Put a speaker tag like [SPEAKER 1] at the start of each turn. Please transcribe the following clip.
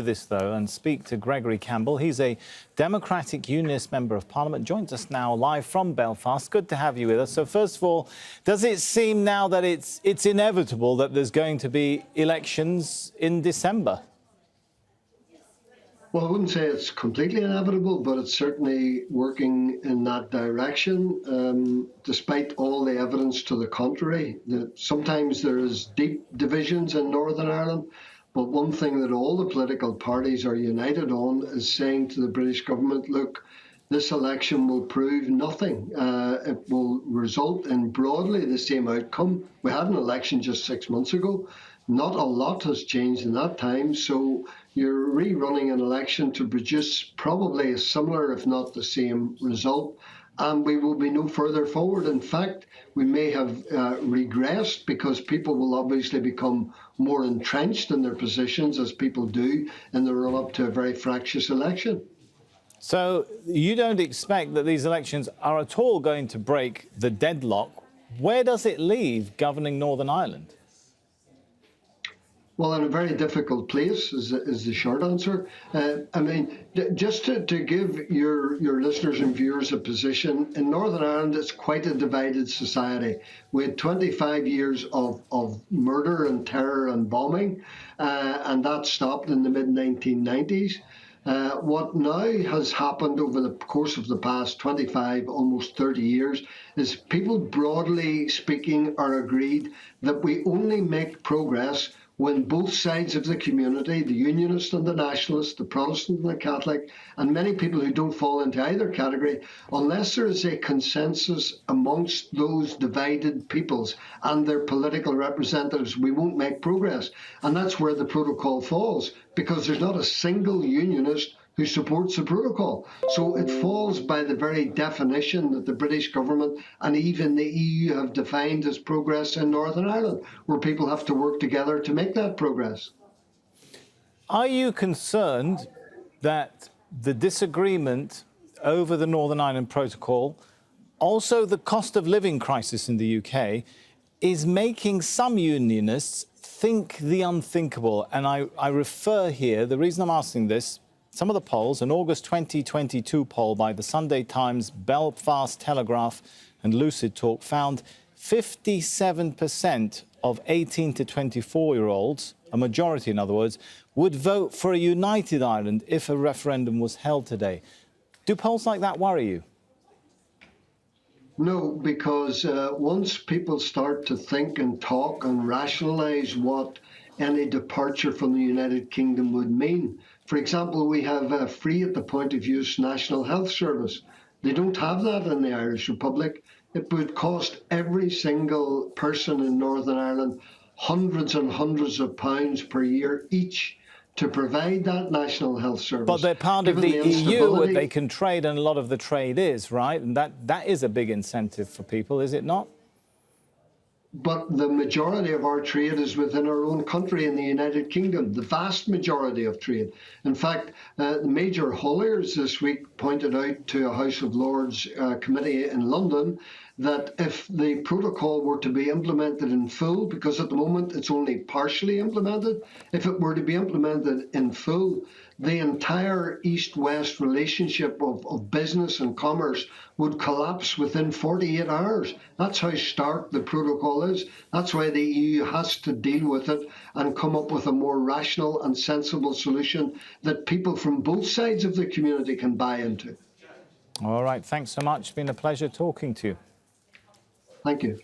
[SPEAKER 1] This, though, and speak to Gregory Campbell. He's a Democratic Unionist Member of Parliament, joins us now live from Belfast. Good to have you with us. So first of all, does it seem now that it's inevitable that there's going to be elections in December?
[SPEAKER 2] Well, I wouldn't say it's completely inevitable, but it's certainly working in that direction, despite all the evidence to the contrary. Sometimes there is deep divisions in Northern Ireland, but one thing that all the political parties are united on is saying to the British government, look, this election will prove nothing. It will result in broadly the same outcome. We had an election just 6 months ago. Not a lot has changed in that time, so you're rerunning an election to produce probably a similar, if not the same, result, and we will be no further forward. In fact, we may have regressed because people will obviously become more entrenched in their positions, as people do in the run-up to a very fractious election.
[SPEAKER 1] So you don't expect that these elections are at all going to break the deadlock. Where does it leave governing Northern Ireland?
[SPEAKER 2] Well, in a very difficult place is the short answer. I mean, just to give your listeners and viewers a position, in Northern Ireland, it's quite a divided society. We had 25 years of murder and terror and bombing, and that stopped in the mid-1990s. What now has happened over the course of the past 25, almost 30 years, is people, broadly speaking, are agreed that we only make progress when both sides of the community, the Unionist and the Nationalist, the Protestant and the Catholic, and many people who don't fall into either category, unless there is a consensus amongst those divided peoples and their political representatives, we won't make progress. And that's where the protocol falls, because there's not a single Unionist who supports the protocol. So it falls by the very definition that the British government and even the EU have defined as progress in Northern Ireland, where people have to work together to make that progress.
[SPEAKER 1] Are you concerned that the disagreement over the Northern Ireland Protocol, also the cost of living crisis in the UK, is making some Unionists think the unthinkable? And I refer here, the reason I'm asking this, some of the polls, an August 2022 poll by the Sunday Times, Belfast Telegraph and Lucid Talk found 57% of 18 to 24-year-olds, a majority in other words, would vote for a united Ireland if a referendum was held today. Do polls like that worry you?
[SPEAKER 2] No, because once people start to think and talk and rationalise what any departure from the United Kingdom would mean. For example, we have a free at the point of use National Health Service. They don't have that in the Irish Republic. It would cost every single person in Northern Ireland hundreds and hundreds of pounds per year each to provide that National Health Service.
[SPEAKER 1] But they're part of the EU, where they can trade, and a lot of the trade is, right? And that is a big incentive for people, is it not?
[SPEAKER 2] But the majority of our trade is within our own country in the United Kingdom, the vast majority of trade. In fact, the major hauliers this week pointed out to a House of Lords committee in London that if the protocol were to be implemented in full, because at the moment it's only partially implemented, if it were to be implemented in full, the entire East-West relationship of business and commerce would collapse within 48 hours. That's how stark the protocol is. That's why the EU has to deal with it and come up with a more rational and sensible solution that people from both sides of the community can buy into.
[SPEAKER 1] All right, thanks so much. It's been a pleasure talking to you.
[SPEAKER 2] Thank you.